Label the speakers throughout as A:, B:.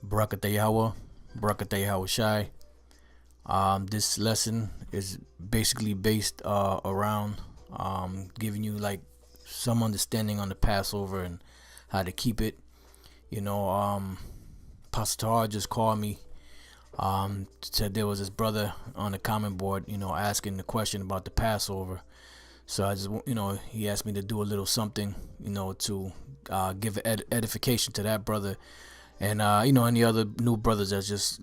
A: Barakatah Yahweh, Barakatah Yahweh Shai. This lesson is basically based around giving you like some understanding on the Passover and how to keep it. You know, Pastor Tahar just called me. Said there was this brother on the comment board, asking the question about the Passover. So I just, he asked me to do a little something, to give edification to that brother and any other new brothers that's just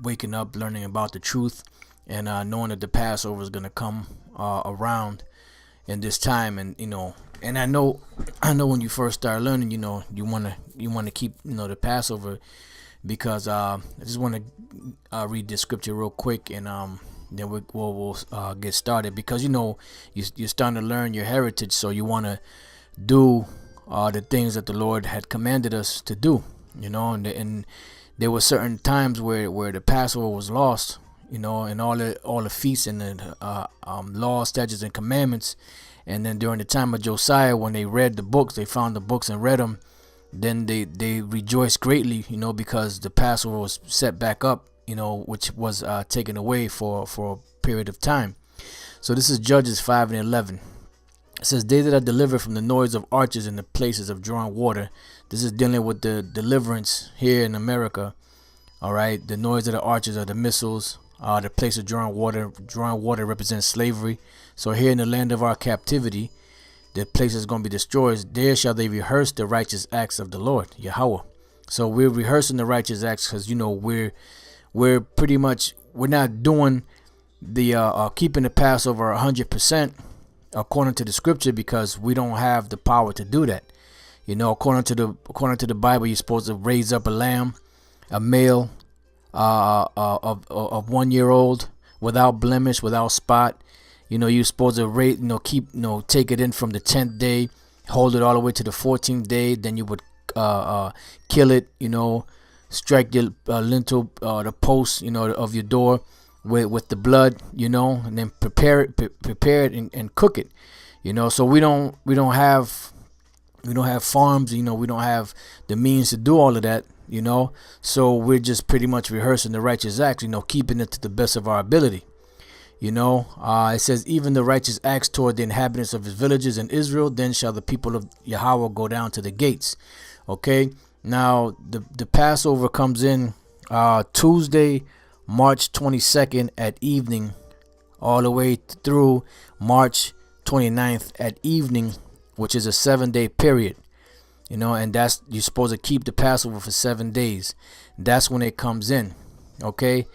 A: waking up, learning about the truth, and knowing that the Passover is gonna come around in this time. And I know when you first start learning, you wanna keep the Passover, because I just want to read this scripture real quick, and then we'll get started, because you're starting to learn your heritage, so you want to do the things that the Lord had commanded us to do. And there were certain times where the Passover was lost, and all the feasts and the laws, statutes, and commandments. And then during the time of Josiah, when they read the books, they found the books and read them. Then they rejoiced greatly, because the Passover was set back up, which was taken away for a period of time. So this is Judges 5:11. It says, "They that are delivered from the noise of archers in the places of drawing water." This is dealing with the deliverance here in America. All right, the noise of the archers are the missiles. The place of drawing water. Drawing water represents slavery. So here in the land of our captivity, the place is going to be destroyed. There shall they rehearse the righteous acts of the Lord, Yahweh. So we're rehearsing the righteous acts, because we're pretty much, we're not doing the keeping the Passover 100% according to the scripture, because we don't have the power to do that. According to the Bible, you're supposed to raise up a lamb, a male of 1 year old, without blemish, without spot. You're supposed to rate, take it in from the 10th day, hold it all the way to the 14th day. Then you would kill it, strike the lintel, the post, of your door with the blood, and then prepare it and cook it. So we don't have farms, we don't have the means to do all of that, so we're just pretty much rehearsing the righteous acts, keeping it to the best of our ability. It says, "Even the righteous acts toward the inhabitants of his villages in Israel, then shall the people of Yahweh go down to the gates." Okay, now the Passover comes in Tuesday, March 22nd at evening, all the way through March 29th at evening, which is a 7-day period. And that's, you're supposed to keep the Passover for 7 days. That's when it comes in. Okay.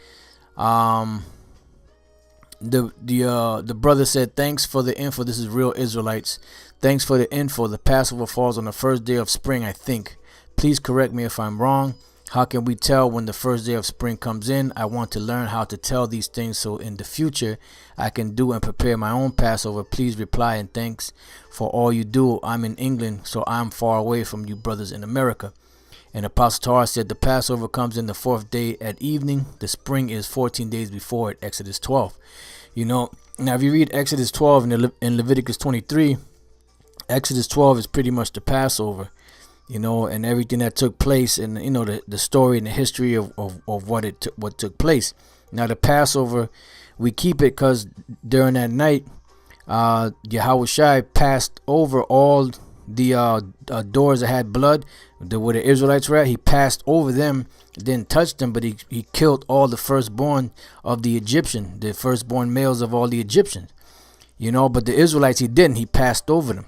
A: The brother said, "Thanks for the info. This is Real Israelites. Thanks for the info. The Passover falls on the first day of spring, I think. Please correct me if I'm wrong. How can we tell when the first day of spring comes in? I want to learn how to tell these things, so in the future I can do and prepare my own Passover. Please reply, and thanks for all you do. I'm in England, so I'm far away from you brothers in America." And Apostle Tahar said, "The Passover comes in the 4th day at evening. The spring is 14 days before it." Exodus 12. Now if you read Exodus 12 and Leviticus 23, Exodus 12 is pretty much the Passover, and everything that took place, and the story and the history of what took place. Now the Passover, we keep it because during that night, Yahweh Shai passed over all the doors that had blood, where the Israelites were at. He passed over them, didn't touch them, but he killed all the firstborn of the Egyptian, the firstborn males of all the Egyptians. But the Israelites, he didn't. He passed over them.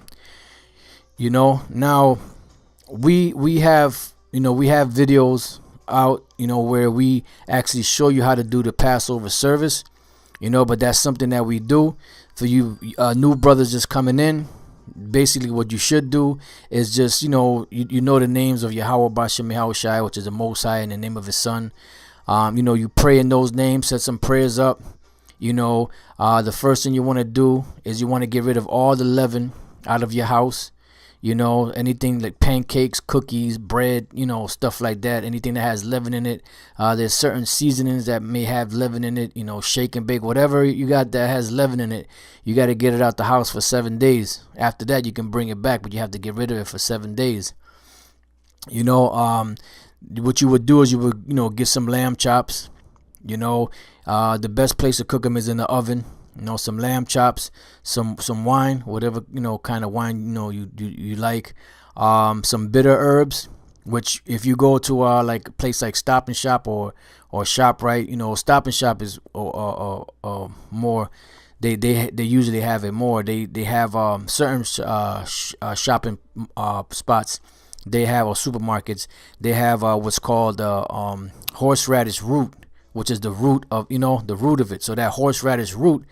A: Now we have videos out, where we actually show you how to do the Passover service. But that's something that we do for you new brothers just coming in. Basically what you should do is just you know the names of Yahweh Bashem Yahweh Shai, which is the Most High, in the name of his son. You pray in those names, set some prayers up. The first thing you want to do is you want to get rid of all the leaven out of your house. Anything like pancakes, cookies, bread, stuff like that, anything that has leaven in it. There's certain seasonings that may have leaven in it, shake and bake, whatever you got that has leaven in it, you got to get it out the house for 7 days. After that, you can bring it back, but you have to get rid of it for 7 days. what you would do is you would, get some lamb chops. The best place to cook them is in the oven. Some lamb chops, some wine, whatever kind of wine you like. Some bitter herbs, which if you go to like a place like Stop and Shop or ShopRite, Stop and Shop is more. They usually have it more. They have certain shopping spots. They have, or supermarkets. They have what's called horseradish root, which is the root of the root of it. So that horseradish root,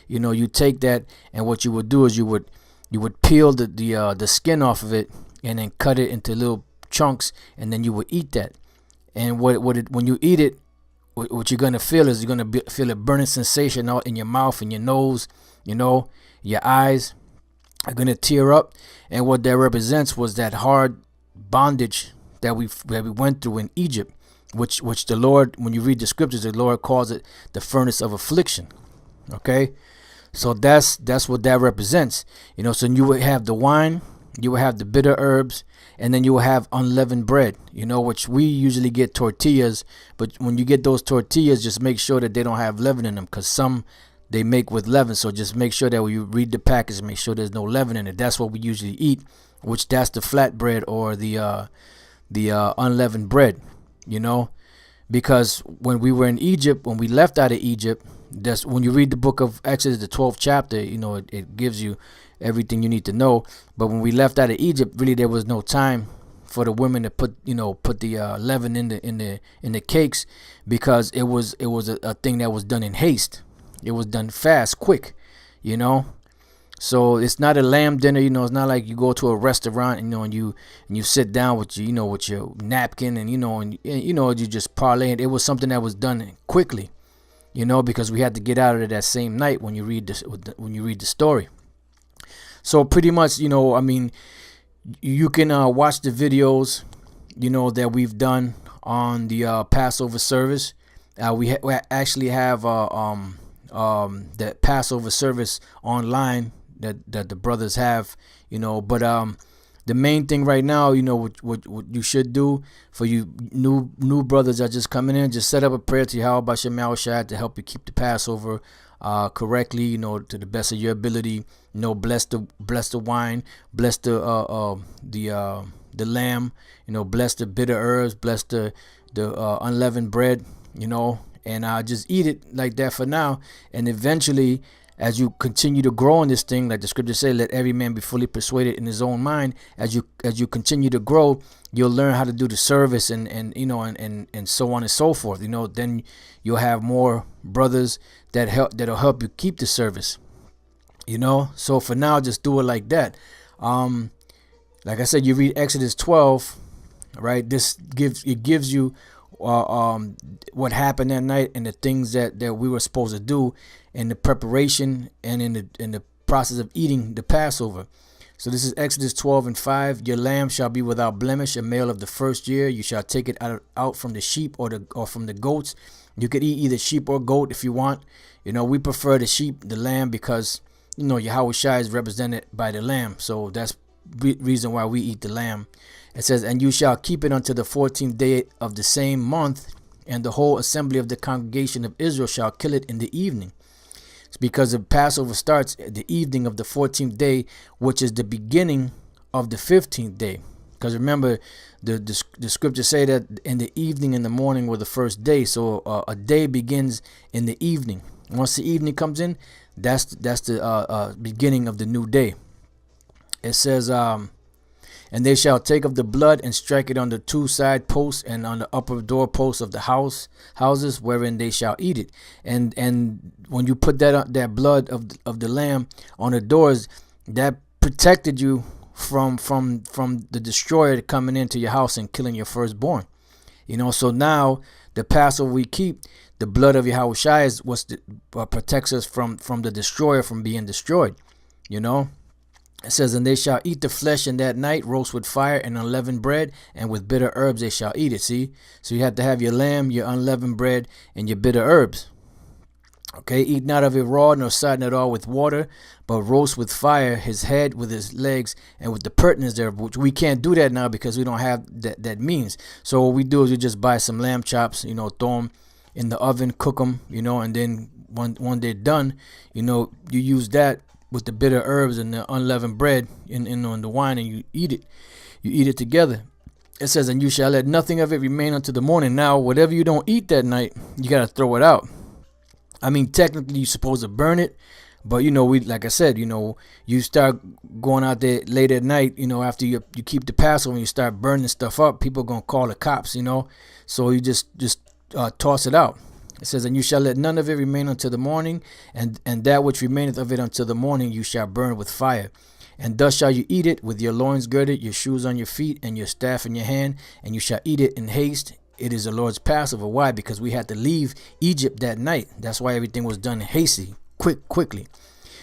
A: you take that, and what you would do is you would peel the skin off of it and then cut it into little chunks, and then you would eat that. And when you eat it, what you're gonna feel is you're gonna feel a burning sensation out in your mouth and your nose. Your eyes are gonna tear up, and what that represents was that hard bondage that we went through in Egypt, which the Lord, when you read the scriptures, the Lord calls it the furnace of affliction. Okay, so that's what that represents. So you would have the wine, you would have the bitter herbs, and then you will have unleavened bread, which we usually get tortillas. But when you get those tortillas, just make sure that they don't have leaven in them, because some they make with leaven. So just make sure that when you read the package, make sure there's no leaven in it. That's what we usually eat, which that's the flatbread or the unleavened bread, because when we were in Egypt, when we left out of Egypt, that's when you read the book of Exodus, the 12th chapter, it gives you everything you need to know. But when we left out of Egypt, really there was no time for the women to put the leaven in the cakes, because it was a thing that was done in haste. It was done fast, quick, So it's not a lamb dinner, it's not like you go to a restaurant, and you sit down with with your napkin, and you just parlay it. It was something that was done quickly, because we had to get out of it that same night when you read the story. So pretty much, you can watch the videos, that we've done on the Passover service. We actually have the Passover service online that the brothers have, but the main thing right now, what you should do for you new brothers that are just coming in, just set up a prayer to Yahweh Shem Shai to help you keep the Passover correctly, to the best of your ability. Bless the wine, bless the lamb, bless the bitter herbs, bless the unleavened bread, and just eat it like that for now. And eventually, as you continue to grow in this thing, like the scripture say, let every man be fully persuaded in his own mind. As you continue to grow, you'll learn how to do the service and so on and so forth. Then you'll have more brothers that'll help you keep the service. So for now, just do it like that. Like I said, you read Exodus 12, right? This gives you what happened that night and the things that we were supposed to do in the preparation and in the process of eating the Passover. So this is Exodus 12:5. Your lamb shall be without blemish, a male of the first year. You shall take it out from the sheep or from the goats. You could eat either sheep or goat if you want. We prefer the sheep, the lamb, because Yahweh Shai is represented by the lamb. So that's reason why we eat the lamb. It says, and you shall keep it until the 14th day of the same month, and the whole assembly of the congregation of Israel shall kill it in the evening. It's because the Passover starts at the evening of the 14th day, which is the beginning of the 15th day. Because remember, the scriptures say that in the evening and the morning were the first day. So a day begins in the evening. Once the evening comes in, that's the beginning of the new day. It says, and they shall take of the blood and strike it on the two side posts and on the upper door posts of the houses wherein they shall eat it. And when you put that blood of the lamb on the doors, that protected you from the destroyer coming into your house and killing your firstborn. So now the Passover we keep, the blood of Yahweh Shai is what protects us from the destroyer from being destroyed. It says, and they shall eat the flesh in that night, roast with fire and unleavened bread, and with bitter herbs they shall eat it. See? So you have to have your lamb, your unleavened bread, and your bitter herbs. Okay, eat not of it raw, nor sadden it all with water, but roast with fire his head with his legs and with the pertinence there, which we can't do that now because we don't have that means. So what we do is we just buy some lamb chops, throw them in the oven, cook them, and then when they're done, you use that with the bitter herbs and the unleavened bread in on the wine, and you eat it. You eat it together. It says, and you shall let nothing of it remain until the morning. Now, whatever you don't eat that night, you got to throw it out. I mean, technically, you're supposed to burn it, but we, like I said, you start going out there late at night, after you keep the Passover and you start burning stuff up, people gonna call the cops, so you just toss it out. It says, and you shall let none of it remain until the morning, and that which remaineth of it until the morning you shall burn with fire. And thus shall you eat it, with your loins girded, your shoes on your feet, and your staff in your hand, and you shall eat it in haste. It is the Lord's Passover. Why? Because we had to leave Egypt that night. That's why everything was done hasty, quickly.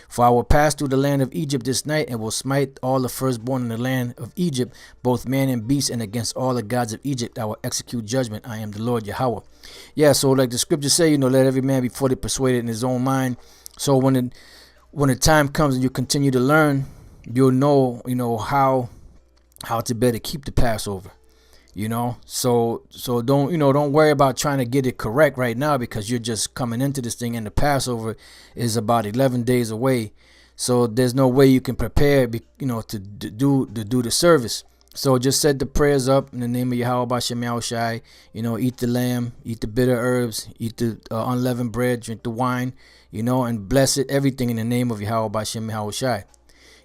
A: For I will pass through the land of Egypt this night, and will smite all the firstborn in the land of Egypt, both man and beast, and against all the gods of Egypt I will execute judgment. I am the Lord Yahweh. Yeah, so like the scriptures say, let every man be fully persuaded in his own mind. So when the time comes and you continue to learn, you'll know, how to better keep the Passover. So don't worry about trying to get it correct right now, because you're just coming into this thing, and the Passover is about 11 days away. So there's no way you can prepare, to do the service. So just set the prayers up in the name of Yahweh Bashem Yahushai. Eat the lamb, eat the bitter herbs, eat the unleavened bread, drink the wine, and bless it, everything in the name of Yahweh Bashem Yahushai.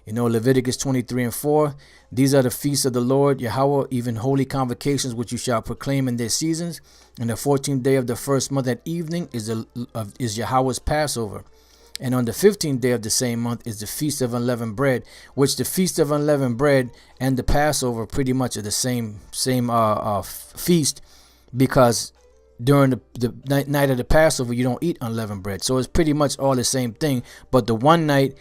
A: Leviticus 23:4, these are the feasts of the Lord Yahweh, even holy convocations which you shall proclaim in their seasons. And the 14th day of the first month at evening is Yahweh's Passover. And on the 15th day of the same month is the feast of unleavened bread, which the feast of unleavened bread and the Passover pretty much are the same feast, because during the night of the Passover you don't eat unleavened bread. So it's pretty much all the same thing, but the one night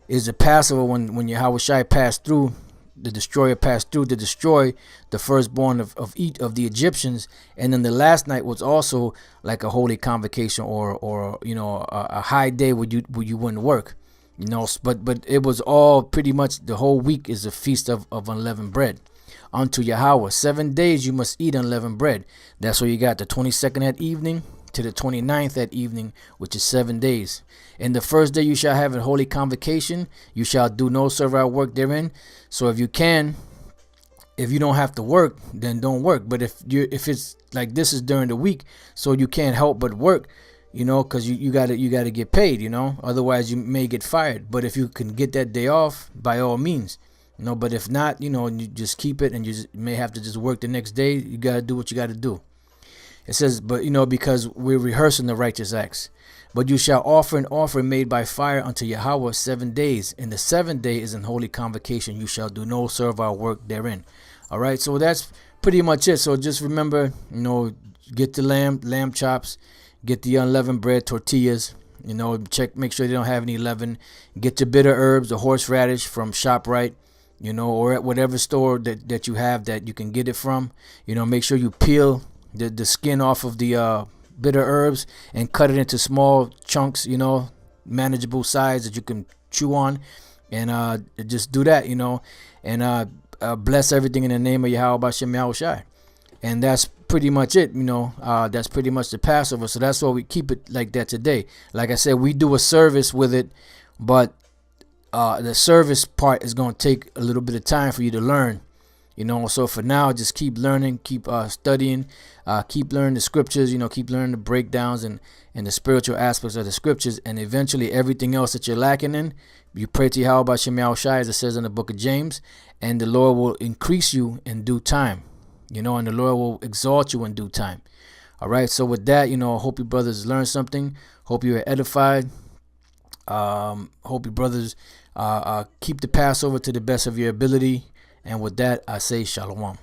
A: is the Passover when Yahweh Shai passed through, the destroyer passed through to destroy the firstborn of each of the Egyptians. And then the last night was also like a holy convocation, or a high day where you wouldn't work, but it was all pretty much the whole week is a feast of unleavened bread unto Yahweh. 7 days you must eat unleavened bread. That's where you got the 22nd at evening to the 29th at evening, which is 7 days. And the first day you shall have a holy convocation. You shall do no servile work therein. So if you don't have to work, then don't work. But if it's like this is during the week, so you can't help but work, because you gotta get paid, Otherwise you may get fired. But if you can get that day off, by all means, But if not, you just keep it, and you may have to just work the next day. You gotta do what you gotta do. It says, but because we're rehearsing the righteous acts. But you shall offer an offering made by fire unto Yahweh 7 days. And the 7th day is an holy convocation. You shall do no servile work therein. All right, so that's pretty much it. So just remember, get the lamb chops, get the unleavened bread, tortillas. Make sure they don't have any leaven. Get your bitter herbs, the horseradish from ShopRite, or at whatever store that you have that you can get it from. Make sure you peel the skin off of the bitter herbs and cut it into small chunks, manageable size that you can chew on, and just do that, and bless everything in the name of Yahweh Bashem Yahushai. And that's pretty much it, that's pretty much the Passover. So that's why we keep it like that today. Like I said, we do a service with it, but the service part is going to take a little bit of time for you to learn. So for now, just keep learning, keep studying, keep learning the scriptures, keep learning the breakdowns and the spiritual aspects of the scriptures. And eventually everything else that you're lacking in, you pray to Yahweh Bashem Yahushai, as it says in the book of James, and the Lord will increase you in due time, and the Lord will exalt you in due time. All right. So with that, hope you brothers learned something. Hope you are edified. Hope you brothers keep the Passover to the best of your ability. And with that, I say shalom.